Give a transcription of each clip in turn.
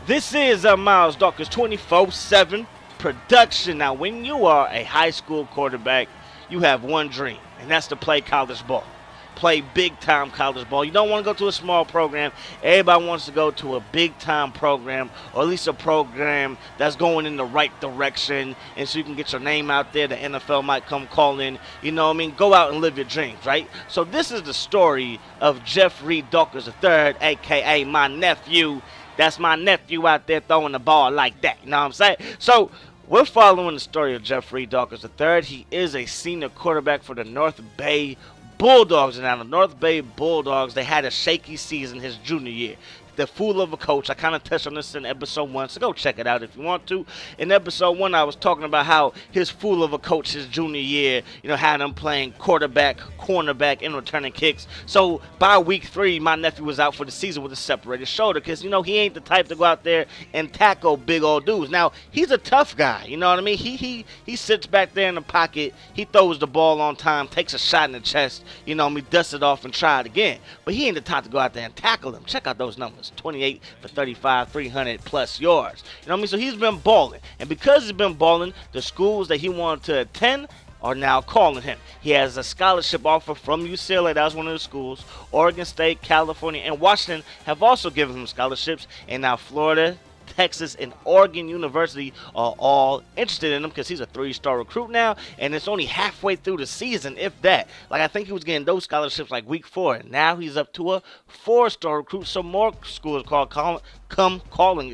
This is Miles Dawkins 24/7 production. Now, when you are a high school quarterback, you have one dream, and that's to play college ball. Play big-time college ball. You don't want to go to a small program. Everybody wants to go to a big-time program, or at least a program that's going in the right direction, and so you can get your name out there. The NFL might come calling. You know what I mean? Go out and live your dreams, right? So this is the story of Jeffrey Dawkins III, a.k.a. my nephew. That's my nephew out there throwing the ball like that. You know what I'm saying? So we're following the story of Jeffrey Dawkins III. He is a senior quarterback for the North Bay Bulldogs. And now the North Bay Bulldogs, they had a shaky season his junior year. The fool of a coach. I kind of touched on this in episode 1, so go check it out if you want to. In episode 1, I was talking about how his fool of a coach his junior year, had him playing quarterback, cornerback, and returning kicks. So by week 3, my nephew was out for the season with a separated shoulder because, he ain't the type to go out there and tackle big old dudes. Now, he's a tough guy, you know what I mean? He sits back there in the pocket, he throws the ball on time, takes a shot in the chest, dusts it off and try it again. But he ain't the type to go out there and tackle him. Check out those numbers. 28 for 35, 300 plus yards. You know what I mean? So he's been balling. And because he's been balling, the schools that he wanted to attend are now calling him. He has a scholarship offer from UCLA. That was one of the schools. Oregon State, California, and Washington have also given him scholarships. And now Florida, Texas, and Oregon University are all interested in him because he's a 3-star recruit now, and it's only halfway through the season, if that. Like, I think he was getting those scholarships like week 4, and now he's up to a 4-star recruit. So more schools come calling,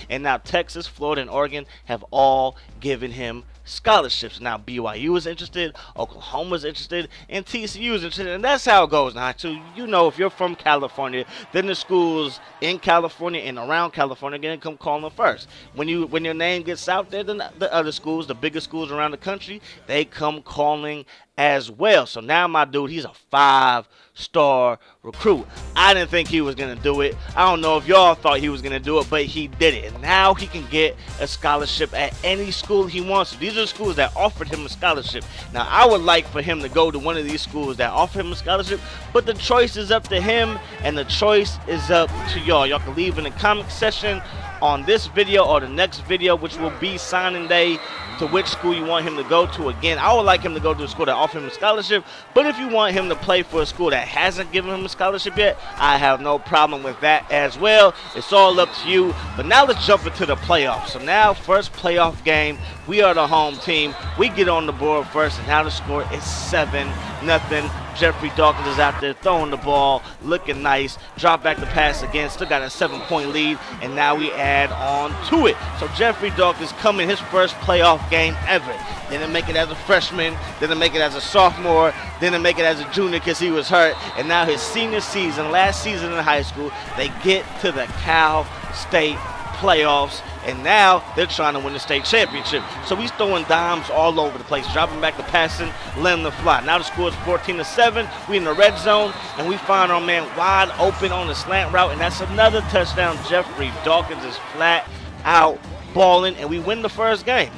and now Texas, Florida, and Oregon have all given him scholarships. Now BYU is interested, Oklahoma is interested, and TCU is interested, and that's how it goes now. So if you're from California, then the schools in California and around California are gonna come calling first. When your name gets out there, then the other schools, the bigger schools around the country, they come calling as well. So now my dude, he's a 5-star recruit. I didn't think he was going to do it. I don't know if y'all thought he was going to do it, but he did it. And now he can get a scholarship at any school he wants to. These are the schools that offered him a scholarship. Now, I would like for him to go to one of these schools that offer him a scholarship, but the choice is up to him, and the choice is up to y'all. Y'all can leave in the comment section on this video or the next video, which will be signing day, to which school you want him to go to. Again, I would like him to go to a school that offers him a scholarship, but if you want him to play for a school that hasn't given him a scholarship yet, I have no problem with that as well. It's all up to you. But now let's jump into the playoffs. So now, first playoff game, we are the home team. We get on the board first, and now the score is 7-0. Jeffrey Dawkins is out there throwing the ball, looking nice. Drop back the pass again, still got a 7-point lead, and now we add on to it. So Jeffrey Dawkins coming his first playoff game ever. Didn't make it as a freshman, didn't make it as a sophomore, didn't make it as a junior because he was hurt, and now his senior season, last season in high school, they get to the Cal State playoffs, and now they're trying to win the state championship. So he's throwing dimes all over the place, dropping back the passing, letting them fly. Now the score is 14-7. We in the red zone, and we find our man wide open on the slant route, and that's another touchdown. Jeffrey Dawkins is flat out balling, and we win the first game.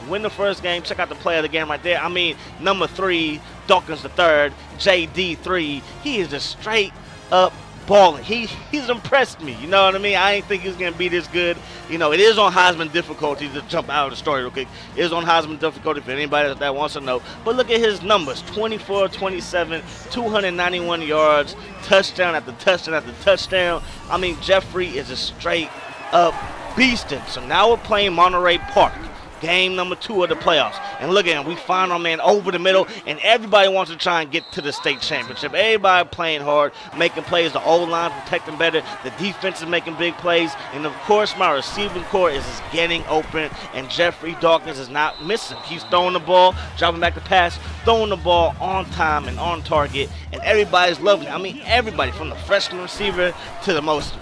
Check out the play of the game right there. I mean, number 3, Dawkins III, JD3. He is just straight up balling. He's impressed me. You know what I mean? I didn't think he was going to be this good. It is on Heisman difficulty, to jump out of the story real quick. It is on Heisman difficulty for anybody that wants to know. But look at his numbers. 24, 27, 291 yards, touchdown after touchdown after touchdown. I mean, Jeffrey is a straight up beasting. So now we're playing Monterey Park. Game number 2 of the playoffs. And look at him. We find our man over the middle, and everybody wants to try and get to the state championship. Everybody playing hard, making plays. The O-line protecting better. The defense is making big plays. And, of course, my receiving core is just getting open, and Jeffrey Dawkins is not missing. He's throwing the ball, dropping back the pass, throwing the ball on time and on target, and everybody's loving it. I mean, everybody from the freshman receiver to the most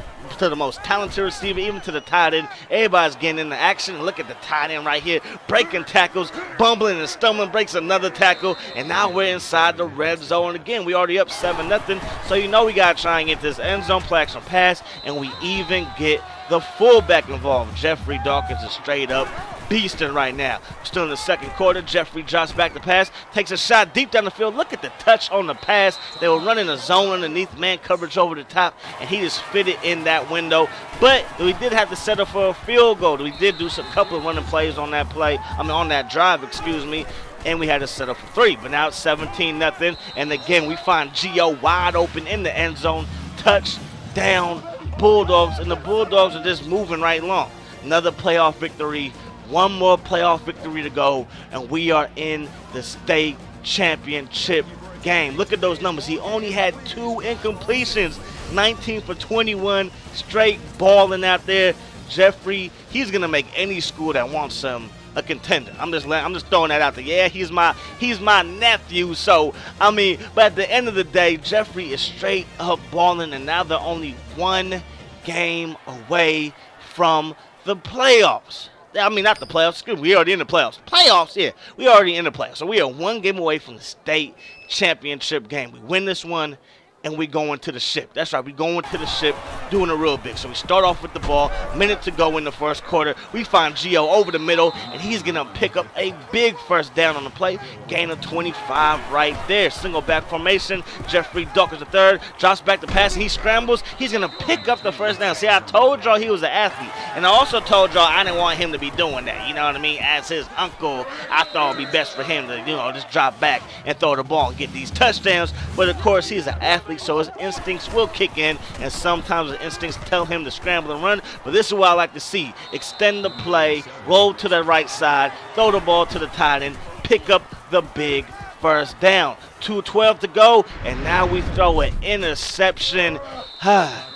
talented receiver, even to the tight end. Everybody's getting into action. Look at the tight end right here, breaking tackles, bumbling and stumbling, breaks another tackle, and now we're inside the red zone again. We already up 7-0, so we got to try and get this end zone play action pass, and we even get the fullback involved. Jeffrey Dawkins is straight up beasting right now. Still in the second quarter. Jeffrey drops back the pass, takes a shot deep down the field. Look at the touch on the pass. They were running a zone underneath, man coverage over the top, and he just fitted in that window. But we did have to settle for a field goal. We did do a couple of running plays on that play. On that drive, excuse me. And we had to settle for 3. But now it's 17-0. And again, we find Gio wide open in the end zone. Touchdown, Bulldogs. And the Bulldogs are just moving right along. Another playoff victory. One more playoff victory to go. And we are in the state championship game. Look at those numbers. He only had 2 incompletions. 19 for 21. Straight balling out there. Jeffrey, he's going to make any school that wants him a contender. I'm just throwing that out there. Yeah, he's my nephew. So but at the end of the day, Jeffrey is straight up balling, and now they're only 1 game away from the playoffs. Not the playoffs. Excuse me, we already in the playoffs. Playoffs, yeah, we already in the playoffs. So we are 1 game away from the state championship game. We win this one, and we going to the ship. That's right, we going to the ship, doing it real big. So we start off with the ball, minute to go in the first quarter. We find Gio over the middle, and he's going to pick up a big first down on the play. Gain of 25 right there. Single back formation. Jeffrey Dawkins III drops back the pass, and he scrambles. He's going to pick up the first down. See, I told y'all he was an athlete, and I also told y'all I didn't want him to be doing that. You know what I mean? As his uncle, I thought it would be best for him to, just drop back and throw the ball and get these touchdowns. But, of course, he's an athlete, so his instincts will kick in, and sometimes the instincts tell him to scramble and run. But this is what I like to see. Extend the play, roll to the right side, throw the ball to the tight end, pick up the big first down. 2:12 to go, and now we throw an interception.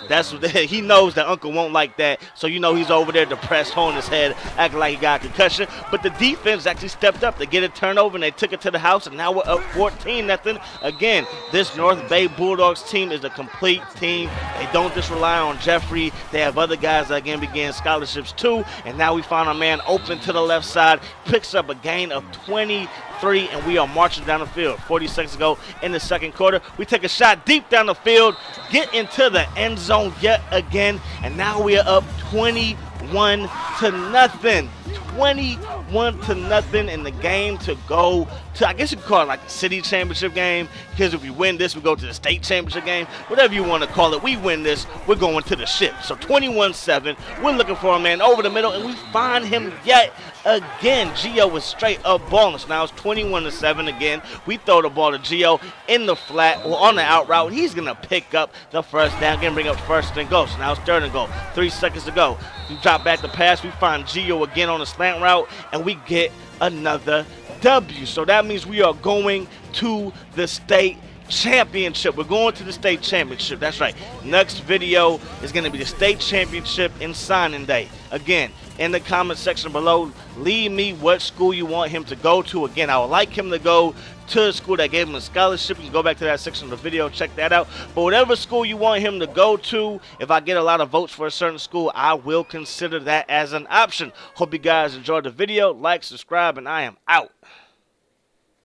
That's what he knows that Uncle won't like that, so he's over there depressed, holding his head, acting like he got a concussion. But the defense actually stepped up. They get a turnover, and they took it to the house, and now we're up 14-0. Again, this North Bay Bulldogs team is a complete team. They don't just rely on Jeffrey. They have other guys that again began scholarships too, and now we find our man open to the left side, picks up a gain of 23, and we are marching down the field. 40 seconds to go in the second quarter. We take a shot deep down the field, get into the end zone yet again, and now we are up 21-0. 21-0 in the game to go to, I guess you could call it like the city championship game, because if we win this, we go to the state championship game. Whatever you want to call it, we win this, we're going to the ship. So 21-7, we're looking for a man over the middle, and we find him yet again. Gio was straight up balling. So now it's 21-7 again. We throw the ball to Gio in the flat or on the out route. He's going to pick up the first down, again, bring up first and goal. So now it's 3rd and goal. 3 seconds to go. We drop back the pass. We find Gio again on the slant route, and we get another W. So that means we are going to the state championship. We're going to the state championship. That's right. Next video is going to be the state championship and signing day. Again, in the comment section below, leave me what school you want him to go to. Again, I would like him to go to a school that gave him a scholarship. You can go back to that section of the video, check that out. But whatever school you want him to go to, if I get a lot of votes for a certain school, I will consider that as an option. Hope you guys enjoyed the video. Like, subscribe, and I am out.